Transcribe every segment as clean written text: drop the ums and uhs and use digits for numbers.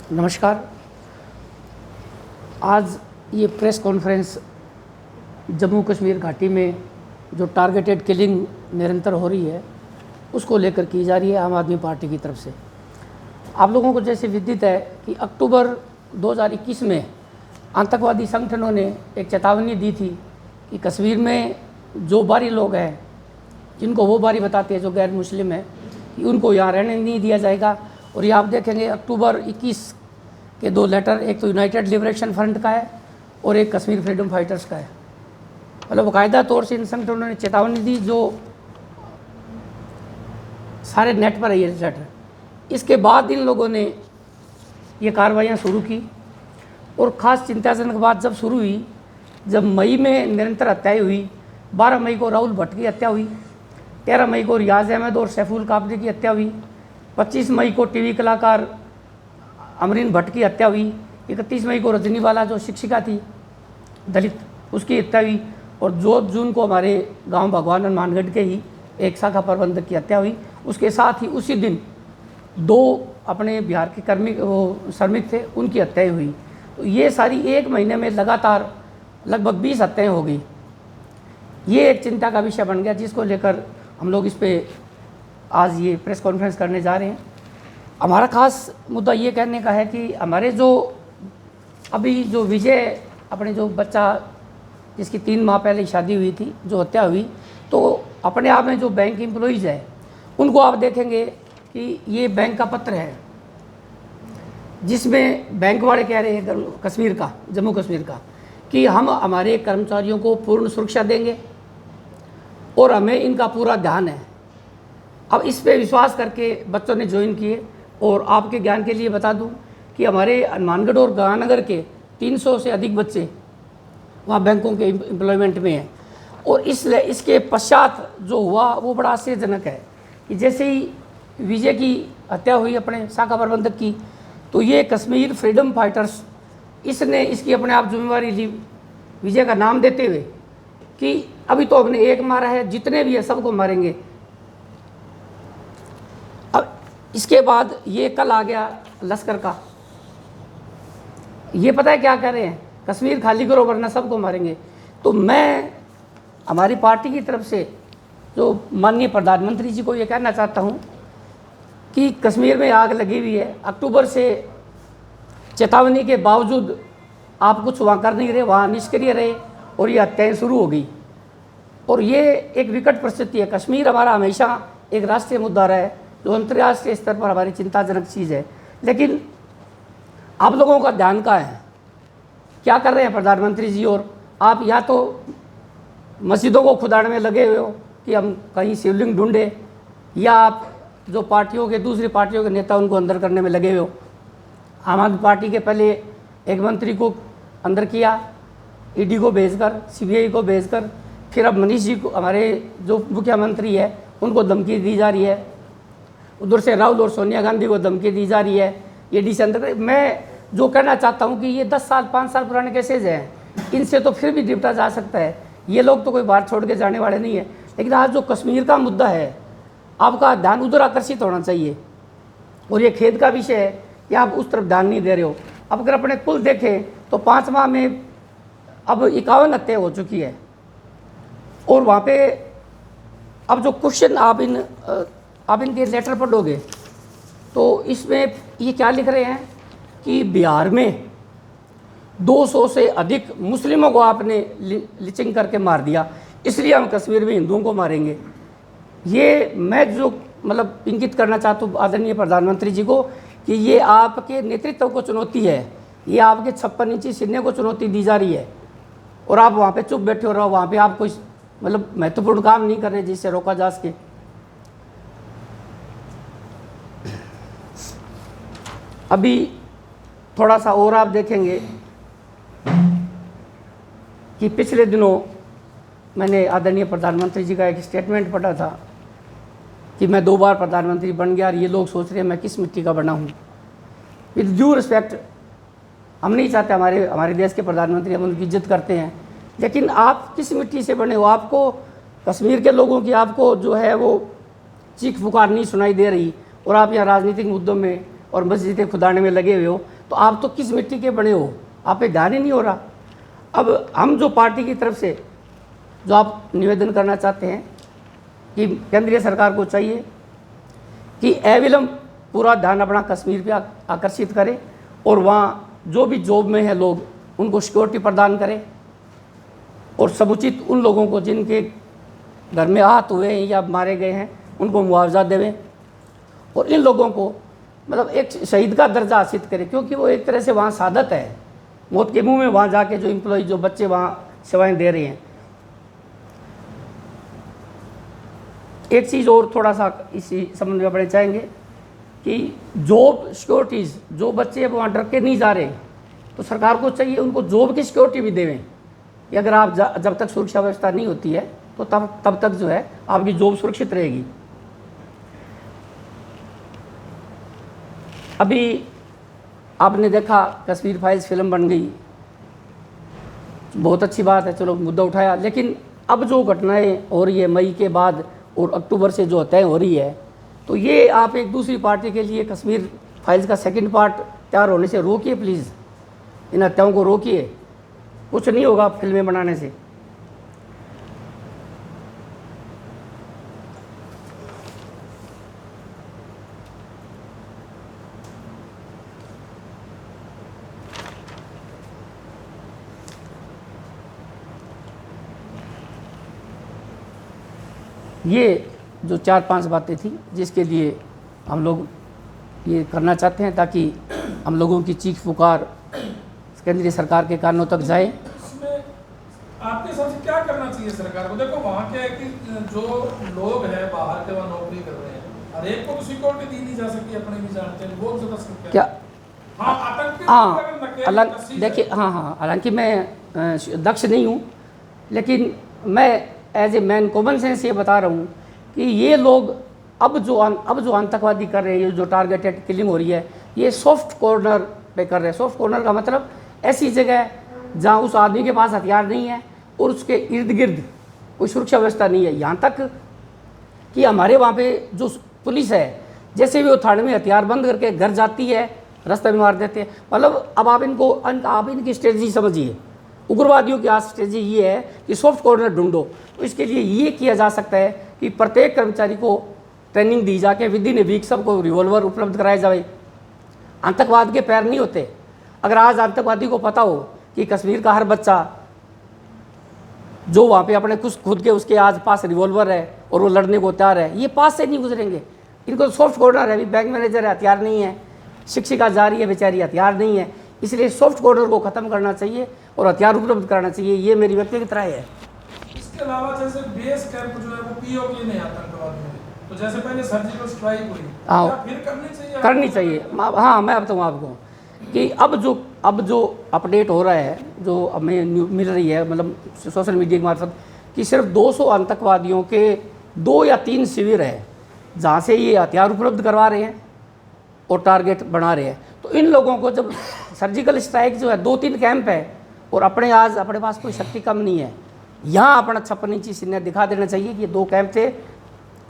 नमस्कार। आज ये प्रेस कॉन्फ्रेंस जम्मू कश्मीर घाटी में जो टारगेटेड किलिंग निरंतर हो रही है उसको लेकर की जा रही है आम आदमी पार्टी की तरफ से। आप लोगों को जैसे विदित है कि अक्टूबर 2021 में आतंकवादी संगठनों ने एक चेतावनी दी थी कि कश्मीर में जो बाहरी लोग हैं, जिनको वो बाहरी बताते हैं जो गैर मुस्लिम हैं, कि उनको यहाँ रहने नहीं दिया जाएगा। और ये आप देखेंगे अक्टूबर 21 के दो लेटर, एक तो यूनाइटेड लिबरेशन फ्रंट का है और एक कश्मीर फ्रीडम फाइटर्स का है। मतलब बाकायदा तौर से इन संगठनों ने चेतावनी दी, जो सारे नेट पर है ये लेटर। इसके बाद इन लोगों ने ये कार्रवाइयाँ शुरू की और ख़ास चिंताजनक बात जब शुरू हुई, जब मई में निरंतर हत्याएँ हुई। 12 मई को राहुल भट्ट की हत्या हुई, 13 मई को रियाज अहमद और सैफुल काबरी की हत्या हुई, 25 मई को टीवी कलाकार अमरीन भट्ट की हत्या हुई, 31 मई को रजनीवाला जो शिक्षिका थी दलित, उसकी हत्या हुई, और 2 जून को हमारे गांव भगवान मानगढ़ के ही एक शाखा प्रबंधक की हत्या हुई। उसके साथ ही उसी दिन 2 अपने बिहार के श्रमिक थे, उनकी हत्याएँ हुई। तो ये सारी एक महीने में लगातार लगभग 20 हत्याएँ हो गई। ये एक चिंता का विषय बन गया, जिसको लेकर हम लोग इस पर आज ये प्रेस कॉन्फ्रेंस करने जा रहे हैं। हमारा खास मुद्दा ये कहने का है कि हमारे जो अभी जो विजय, अपने जो बच्चा जिसकी 3 माह पहले शादी हुई थी, जो हत्या हुई, तो अपने आप में जो बैंक एम्प्लॉइज़ है उनको आप देखेंगे कि ये बैंक का पत्र है, जिसमें बैंक वाले कह रहे हैं कश्मीर का, जम्मू कश्मीर का, कि हम हमारे कर्मचारियों को पूर्ण सुरक्षा देंगे और हमें इनका पूरा ध्यान है। अब इस पे विश्वास करके बच्चों ने ज्वाइन किए। और आपके ज्ञान के लिए बता दूं कि हमारे हनुमानगढ़ और गंगानगर के 300 से अधिक बच्चे वहाँ बैंकों के एम्प्लॉयमेंट में हैं। और इसलिए इसके पश्चात जो हुआ वो बड़ा आश्चर्यजनक है कि जैसे ही विजय की हत्या हुई अपने शाखा प्रबंधक की, तो ये कश्मीर फ्रीडम फाइटर्स, इसने इसकी अपने आप जिम्मेवारी ली, विजय का नाम देते हुए कि अभी तो हमने एक मारा है, जितने भी है सबको मारेंगे। अब इसके बाद ये कल आ गया लश्कर का, ये पता है क्या कह रहे हैं, कश्मीर खाली करो वरना सबको मारेंगे। तो मैं हमारी पार्टी की तरफ से जो माननीय प्रधानमंत्री जी को ये कहना चाहता हूँ कि कश्मीर में आग लगी हुई है, अक्टूबर से चेतावनी के बावजूद आप कुछ वहाँ कर नहीं रहे, वहाँ निष्क्रिय रहे और ये हत्याएँ शुरू हो गई। और ये एक विकट परिस्थिति है। कश्मीर हमारा हमेशा एक राष्ट्रीय मुद्दा रहा है, जो अंतर्राष्ट्रीय स्तर पर हमारी चिंताजनक चीज़ है। लेकिन आप लोगों का ध्यान कहाँ है, क्या कर रहे हैं प्रधानमंत्री जी? और आप या तो मस्जिदों को खुदाड़ने में लगे हुए हो कि हम कहीं शिवलिंग ढूंढे, या आप जो पार्टियों के, दूसरी पार्टियों के नेता उनको अंदर करने में लगे हुए हो। आम आदमी पार्टी के पहले एक मंत्री को अंदर किया, ईडी को भेजकर, सीबीआई को भेजकर, फिर अब मनीष जी को, हमारे जो मुख्यमंत्री है, उनको धमकी दी जा रही है। उधर से राहुल और सोनिया गांधी को धमकी दी जा रही है, ईडी से अंदर। मैं जो कहना चाहता हूँ कि ये 10 साल 5 साल पुराने केसेज हैं, इनसे तो फिर भी निपटा जा सकता है। ये लोग तो कोई बाहर छोड़ के जाने वाले नहीं है। लेकिन आज जो कश्मीर का मुद्दा है, आपका ध्यान उधर आकर्षित होना चाहिए। और ये खेद का विषय है कि आप उस तरफ ध्यान नहीं दे रहे हो। अब अगर अपने कुल देखें तो 5 माह में अब 51 हत्या हो चुकी है। और वहाँ पे अब जो क्वेश्चन आप इनके लेटर पढ़ोगे तो इसमें ये क्या लिख रहे हैं कि बिहार में 200 से अधिक मुस्लिमों को आपने लिंचिंग करके मार दिया, इसलिए हम कश्मीर में हिंदुओं को मारेंगे। ये मैं जो मतलब इंगित करना चाहता हूँ आदरणीय प्रधानमंत्री जी को कि ये आपके नेतृत्व को चुनौती है, ये आपके 56 इंची सीने को चुनौती दी जा रही है। और आप वहाँ पे चुप बैठे हो रहो, वहाँ पे आप कोई मतलब महत्वपूर्ण काम नहीं कर रहे जिससे रोका जा सके। अभी थोड़ा सा और आप देखेंगे कि पिछले दिनों मैंने आदरणीय प्रधानमंत्री जी का एक स्टेटमेंट पढ़ा था कि मैं 2 बार प्रधानमंत्री बन गया और ये लोग सोच रहे हैं मैं किस मिट्टी का बना हूँ। विद ड्यू रिस्पेक्ट, हम नहीं चाहते हमारे देश के प्रधानमंत्री, हम उनकी इज्जत करते हैं, लेकिन आप किस मिट्टी से बने हो? आपको कश्मीर के लोगों की आपको जो है वो चीख पुकार नहीं सुनाई दे रही, और आप यहाँ राजनीतिक मुद्दों में और मस्जिदें खुदाने में लगे हुए हो। तो आप तो किस मिट्टी के बने हो, आप पे ध्यान ही नहीं हो रहा। अब हम जो पार्टी की तरफ से जो आप निवेदन करना चाहते हैं कि केंद्रीय सरकार को चाहिए कि अविलंब पूरा ध्यान अपना कश्मीर पे आकर्षित करे और वहाँ जो भी जॉब में है लोग उनको सिक्योरिटी प्रदान करें और समुचित उन लोगों को जिनके घर में आहत हुए हैं या मारे गए हैं उनको मुआवजा देवें और इन लोगों को मतलब एक शहीद का दर्जा हासिल करें, क्योंकि वो एक तरह से वहाँ शहादत है, मौत के मुंह में वहाँ जाके जो एम्प्लॉय जो बच्चे वहाँ सेवाएं दे रहे हैं। एक चीज़ और थोड़ा सा इसी संबंध में अपने चाहेंगे कि जॉब सिक्योरिटीज़, जो बच्चे वहाँ डर के नहीं जा रहे तो सरकार को चाहिए उनको जॉब की सिक्योरिटी भी देवें कि अगर आप जब तक सुरक्षा व्यवस्था नहीं होती है तो तब तक जो है आपकी जॉब सुरक्षित रहेगी। अभी आपने देखा कश्मीर फाइल्स फिल्म बन गई, बहुत अच्छी बात है, चलो मुद्दा उठाया, लेकिन अब जो घटनाएं हो रही है मई के बाद और अक्टूबर से जो तय हो रही है, तो ये आप एक दूसरी पार्टी के लिए कश्मीर फाइल्स का सेकंड पार्ट तैयार होने से रोकिए प्लीज़, इन हत्याओं को रोकिए, कुछ नहीं होगा फिल्में बनाने से। ये जो 4-5 बातें थी जिसके लिए हम लोग ये करना चाहते हैं ताकि हम लोगों की चीख पुकार केंद्रीय सरकार के कानों तक जाए। इसमें आपके हिसाब से क्या करना चाहिए सरकार को? देखो वहाँ क्या है कि जो लोग हैं बाहर के वहाँ नौकरी कर रहे हैं, हर एक को तो सिक्योरिटी दी नहीं जा सकती, अपने भी जानते हैं बहुत ज़्यादा सकते क्या हाँ अलग देखिए, हाँ हालांकि मैं दक्ष नहीं हूँ, लेकिन मैं as a man common sense ये बता रहा हूँ कि ये लोग अब जो आतंकवादी कर रहे हैं, जो टारगेटेड किलिंग हो रही है, ये सॉफ्ट कॉर्नर पे कर रहे हैं। सॉफ्ट कॉर्नर का मतलब ऐसी जगह जहाँ उस आदमी के पास हथियार नहीं है और उसके इर्द गिर्द कोई सुरक्षा व्यवस्था नहीं है। यहाँ तक कि हमारे वहाँ पे जो पुलिस है, जैसे भी वो थाने में हथियार बंद करके घर जाती है, रास्ते में मार देते हैं। मतलब अब आप इनकी स्ट्रेटजी समझिए, उग्रवादियों की आज स्ट्रेटजी ये है कि सॉफ्ट कॉर्नर ढूंढो। तो इसके लिए ये किया जा सकता है कि प्रत्येक कर्मचारी को ट्रेनिंग दी जाके विद इन ए वीक सबको रिवॉल्वर उपलब्ध कराए जाए। आतंकवाद के पैर नहीं होते। अगर आज आतंकवादी को पता हो कि कश्मीर का हर बच्चा जो वहाँ पे अपने खुद के उसके आज पास रिवॉल्वर है और वो लड़ने को तैयार है, ये पास से नहीं गुजरेंगे। इनको सॉफ्ट कॉर्नर है, अभी बैंक मैनेजर है हथियार नहीं है, शिक्षिका जा रही है बेचारी हथियार नहीं है। इसलिए सॉफ्ट कॉर्नर को ख़त्म करना चाहिए और हथियार उपलब्ध कराना चाहिए। ये मेरी व्यक्तिगत राय है। इसके अलावा जैसे बेस कैंप जो है वो पीओके नहीं आतंकवादी में, तो जैसे पहले सर्जिकल स्ट्राइक हुई, फिर करनी चाहिए। हाँ, मैं बताऊँ आपको कि अब जो अपडेट हो रहा है, जो हमें मिल रही है मतलब सोशल मीडिया के मार्फत, कि सिर्फ 200 आतंकवादियों के 2 या 3 शिविर है जहाँ से ये हथियार उपलब्ध करवा रहे हैं और टारगेट बना रहे हैं। तो इन लोगों को जब सर्जिकल स्ट्राइक जो है 2-3 कैंप है और अपने पास कोई शक्ति कम नहीं है, यहाँ अपना 56 इंची सीना दिखा देना चाहिए कि ये 2 कैंप थे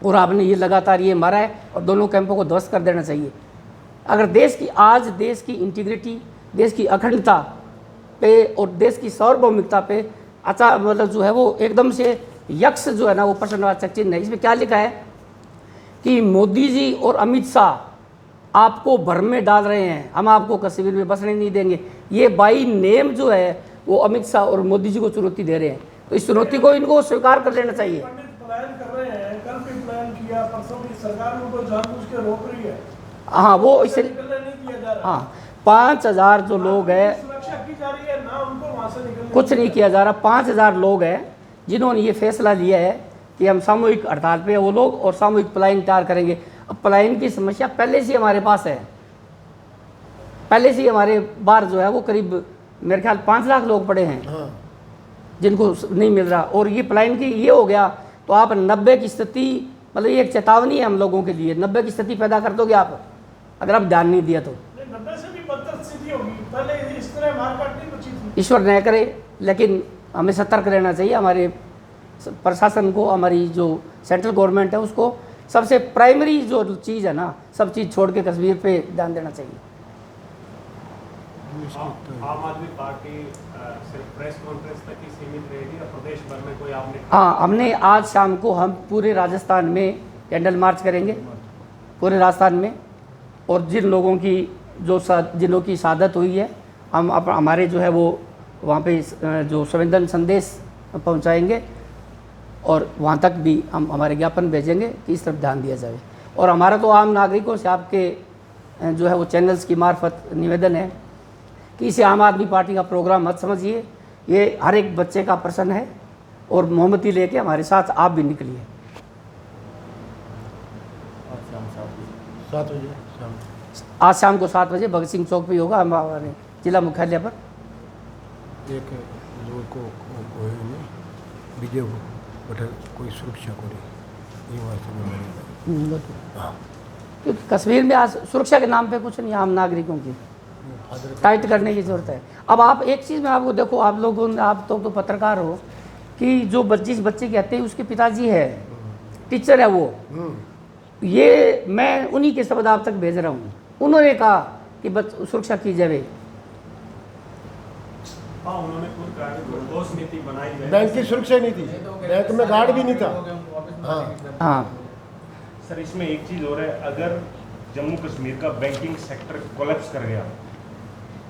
और आपने ये लगातार ये मारा है और दोनों कैंपों को ध्वस्त कर देना चाहिए। अगर देश की इंटीग्रिटी, देश की अखंडता पे और देश की सार्वभौमिकता पे अच्छा मतलब जो है वो एकदम से यक्ष जो है ना वो प्रश्नवाचक चिन्ह है। इसमें क्या लिखा है कि मोदी जी और अमित शाह आपको भ्रम में डाल रहे हैं, हम आपको कश्मीर में बसने नहीं देंगे। ये बाई नेम जो है वो अमित शाह और मोदी जी को चुनौती दे रहे हैं। तो इस चुनौती को इनको स्वीकार कर लेना चाहिए। हाँ, वो इसे हाँ 5000 जो लोग हैं, कुछ नहीं किया जा रहा। 5000 लोग हैं जिन्होंने ये फैसला लिया है कि हम सामूहिक हड़ताल पे वो लोग और सामूहिक पलायन तैयार करेंगे। अब पलायन की समस्या पहले से हमारे पास है, पहले से हमारे बाहर जो है वो करीब मेरे ख्याल 5 लाख लोग पड़े हैं जिनको नहीं मिल रहा। और ये पलायन की ये हो गया तो आप 90 की स्थिति मतलब ये एक चेतावनी है हम लोगों के लिए। 90 की स्थिति पैदा कर दोगे आप अगर आप ध्यान नहीं दिया तो। 90 से भी बदतर स्थिति होगी, पहले इस तरह मारकाट नहीं बची थी। ईश्वर न करे, लेकिन हमें सतर्क रहना चाहिए। हमारे प्रशासन को, हमारी जो सेंट्रल गवर्नमेंट है उसको सबसे प्राइमरी जो चीज़ है ना, सब चीज़ छोड़ के कश्मीर पे ध्यान देना चाहिए। आम आदमी पार्टी सिर्फ प्रेस कॉन्फ्रेंस तक ही सीमित रहेगी या प्रदेश भर में कोई आपने? हाँ, हमने आज शाम को हम पूरे राजस्थान में कैंडल मार्च करेंगे, पूरे राजस्थान में। और जिन लोगों की जिनों की शहादत हुई है, हम हमारे जो है वो वहाँ पे जो संवेदन संदेश पहुँचाएंगे और वहाँ तक भी हम हमारे ज्ञापन भेजेंगे कि इस तरफ ध्यान दिया जाए। और हमारा तो आम नागरिकों से आपके जो है वो चैनल्स की मार्फत निवेदन है कि इसे आम आदमी पार्टी का प्रोग्राम मत समझिए, ये हर एक बच्चे का प्रश्न है और मोमबत्ती लेके हमारे साथ आप भी निकलिए। 7 बजे आज शाम को 7 बजे भगत सिंह चौक पे होगा हमारे जिला मुख्यालय पर। एक लोग को कोई नहीं विजय बटल कोई सुरक्षा को नहीं, ये वास्तव में क्योंकि कश्मीर में आज सुरक्षा के नाम पे कुछ नहीं, आम नागरिकों की टाइट करने की ज़रूरत है। अब आप एक चीज़ में आपको देखो, आप लोगों ने आप तो पत्रकार हो कि जो जिस बच्चे की हत्या उसके पिताजी है, टीचर है वो, ये मैं उन्हीं के शब्द आप तक भेज रहा हूँ। उन्होंने कहा कि सुरक्षा की जाए। हाँ, उन्होंने खुद कहा कि ठोस नीति बनाई जाए। बैंक की सुरक्षा नहीं थी, बैंक में गार्ड भी नहीं था। हाँ सर, इसमें एक चीज़ और है, अगर जम्मू कश्मीर का बैंकिंग सेक्टर कोलैप्स कर गया,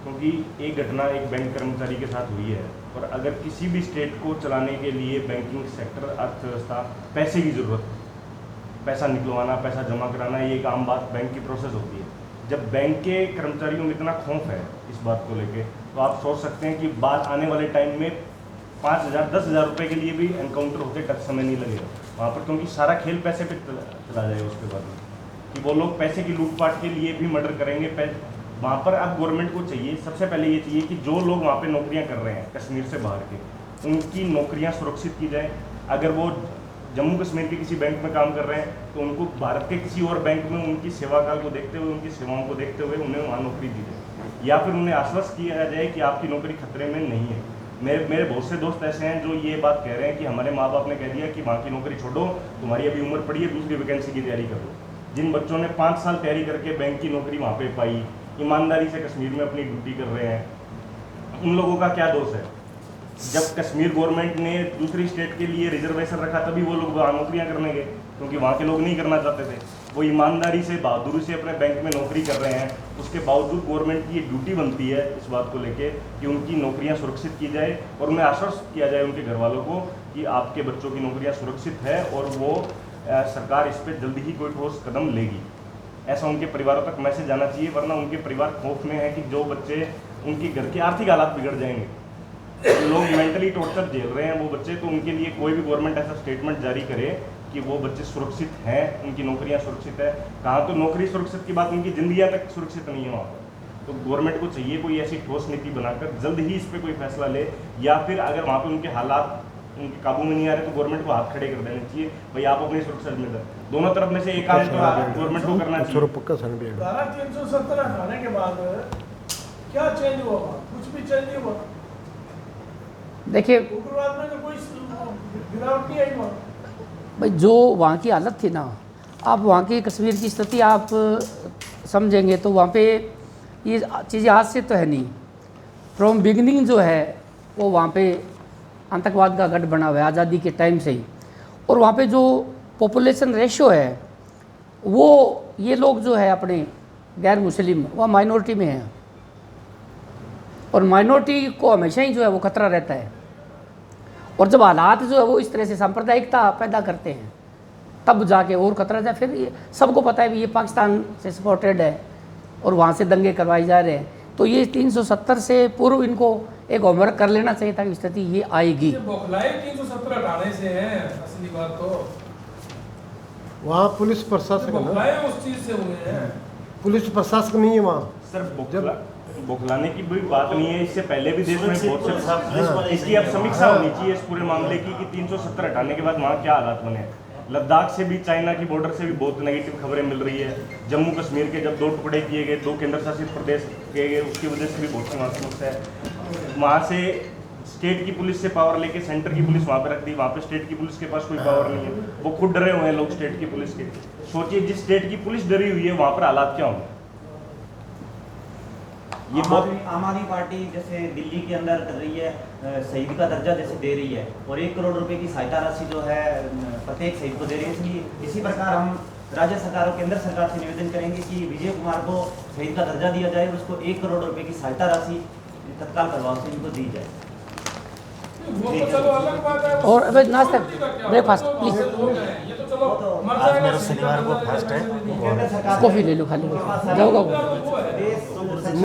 क्योंकि एक घटना एक बैंक कर्मचारी के साथ हुई है, और अगर किसी भी स्टेट को चलाने के लिए बैंकिंग सेक्टर, अर्थव्यवस्था, पैसे की ज़रूरत, पैसा निकलवाना, पैसा जमा कराना, ये एक आम बात, बैंक की प्रोसेस होती है। जब बैंक के कर्मचारियों में इतना खौफ है इस बात को लेके, तो आप सोच सकते हैं कि बाद आने वाले टाइम में 5,000 10,000 रुपये के लिए भी एनकाउंटर होते टच समय नहीं लगेगा वहाँ पर, क्योंकि सारा खेल पैसे पे चला जाएगा उसके बाद में, कि वो लोग पैसे की लूटपाट के लिए भी मर्डर करेंगे। वहाँ पर अब गवर्नमेंट को चाहिए, सबसे पहले ये चाहिए कि जो लोग वहाँ पे नौकरियाँ कर रहे हैं कश्मीर से बाहर के, उनकी नौकरियाँ सुरक्षित की जाए। अगर वो जम्मू कश्मीर के किसी बैंक में काम कर रहे हैं तो उनको भारत के किसी और बैंक में उनकी सेवा काल को देखते हुए, उनकी सेवाओं को देखते हुए उन्हें वहाँ नौकरी दी जाए, या फिर उन्हें आश्वस्त किया जाए कि आपकी नौकरी खतरे में नहीं है। मेरे बहुत से दोस्त ऐसे हैं जो ये बात कह रहे हैं कि हमारे माँ बाप ने कह दिया कि वहाँ की नौकरी छोड़ो, तुम्हारी अभी उम्र पड़ी है, दूसरी वैकेंसी की तैयारी करो। जिन बच्चों ने 5 साल तैयारी करके बैंक की नौकरी वहाँ पे पाई, ईमानदारी से कश्मीर में अपनी ड्यूटी कर रहे हैं, उन लोगों का क्या दोष है? जब कश्मीर गवर्नमेंट ने दूसरी स्टेट के लिए रिजर्वेशन रखा तभी वो लोग वहाँ नौकरियाँ करने गए, क्योंकि वहाँ के लोग नहीं करना चाहते थे। वो ईमानदारी से, बहादुरी से अपने बैंक में नौकरी कर रहे हैं, उसके बावजूद गवर्नमेंट की ये ड्यूटी बनती है इस बात को लेके कि उनकी नौकरियाँ सुरक्षित की जाए और उन्हें आश्वस्त किया जाए उनके घर वालों को कि आपके बच्चों की नौकरियाँ सुरक्षित है और वो सरकार इस पर जल्दी ही कोई ठोस कदम लेगी। ऐसा उनके परिवारों तक मैसेज जाना चाहिए, वरना उनके परिवार खौफ में है कि जो बच्चे, उनके घर के आर्थिक हालात बिगड़ जाएंगे, लोग मेंटली टॉर्चर झेल रहे हैं वो बच्चे, तो उनके लिए कोई भी गवर्नमेंट ऐसा स्टेटमेंट जारी करे कि वो बच्चे सुरक्षित हैं, उनकी नौकरियां सुरक्षित है। कहाँ तो नौकरी सुरक्षित की बात, उनकी जिंदगियां तक सुरक्षित नहीं है वहाँ पर। तो गवर्नमेंट को चाहिए कोई ऐसी ठोस नीति बनाकर जल्द ही इस पर कोई फैसला ले, या फिर अगर वहाँ पर उनके हालात उनके काबू में नहीं आ रहे तो गवर्नमेंट को हाथ खड़े कर देने चाहिए, भाई आप अपनी सुरक्षा जिम्मेदार। दोनों तरफ में से एक काम तो गवर्नमेंट को करना चाहिए। पक्का सर्वे धारा 370 हटाने के बाद क्या चेंज हुआ? कुछ भी चेंज नहीं हुआ। देखिए उग्रवाद में तो कोई गिरावट नहीं आई वहाँ। भाई, जो वहाँ की हालत थी ना, आप वहाँ की कश्मीर की स्थिति आप समझेंगे तो वहाँ पे ये चीज़ें आज से तो है नहीं, फ्रॉम बिगिनिंग जो है वो वहाँ पे आतंकवाद का गढ़ बना हुआ है आज़ादी के टाइम से ही। और वहाँ पे जो पॉपुलेशन रेशो है वो, ये लोग जो है अपने गैर मुस्लिम वह माइनॉरिटी में हैं, और माइनॉरिटी को हमेशा ही जो है वो खतरा रहता है। और जब हालात जो है वो इस तरह से सांप्रदायिकता पैदा करते हैं तब जाके और खतरा जाए। फिर ये सबको पता है भी ये पाकिस्तान से सपोर्टेड है और वहाँ से दंगे करवाए जा रहे हैं, तो ये 370 से पूर्व इनको एक होमवर्क कर लेना चाहिए था कि स्थिति ये आएगी। ये बौखलाए 370 हटाने से है असली बात, तो वहाँ पुलिस प्रशासक है ना, बौखलाए उस चीज से हुए हैं। पुलिस प्रशासक नहीं है वहाँ। सर बौखलाने की भी बात नहीं है, इससे पहले भी देश में बहुत से, इसकी अब समीक्षा होनी चाहिए इस पूरे मामले की कि 370 हटाने के बाद वहाँ क्या हालात बने। लद्दाख से भी, चाइना की बॉर्डर से भी बहुत नेगेटिव खबरें मिल रही है। जम्मू कश्मीर के जब 2 टुकड़े किए गए, 2 केंद्र शासित प्रदेश किए गए, उसकी वजह से भी बहुत सी वहाँ समस्या है। वहाँ से स्टेट की पुलिस से पावर लेके सेंटर की पुलिस वहाँ पे रख दी, वहाँ पे स्टेट की पुलिस के पास कोई पावर नहीं है, वो खुद डरे हुए हैं लोग स्टेट की पुलिस के। सोचिए जिस स्टेट की पुलिस डरी हुई है वहाँ पर हालात क्या होंगे। ये आम आदमी पार्टी जैसे दिल्ली के अंदर कर रही है, शहीद का दर्जा जैसे दे रही है और 1 करोड़ रुपए की सहायता राशि जो है प्रत्येक शहीद को दे रही है। इसलिए इसी प्रकार हम राज्य सरकारों केंद्र सरकार से निवेदन करेंगे कि विजय कुमार को शहीद का दर्जा दिया जाए, उसको 1 करोड़ रुपए की सहायता राशि तत्काल प्रभाव से इनको दी जाए। वो तो चलो अलग बात है। और अबे नाश्ता ब्रेकफास्ट तो प्लीज लोग हैं, ये तो चलो मर आज जाएगा, मेरा शनिवार को फास्ट है। केंद्र सरकार कॉफ़ी ले लो खाली जाओ वो है। देश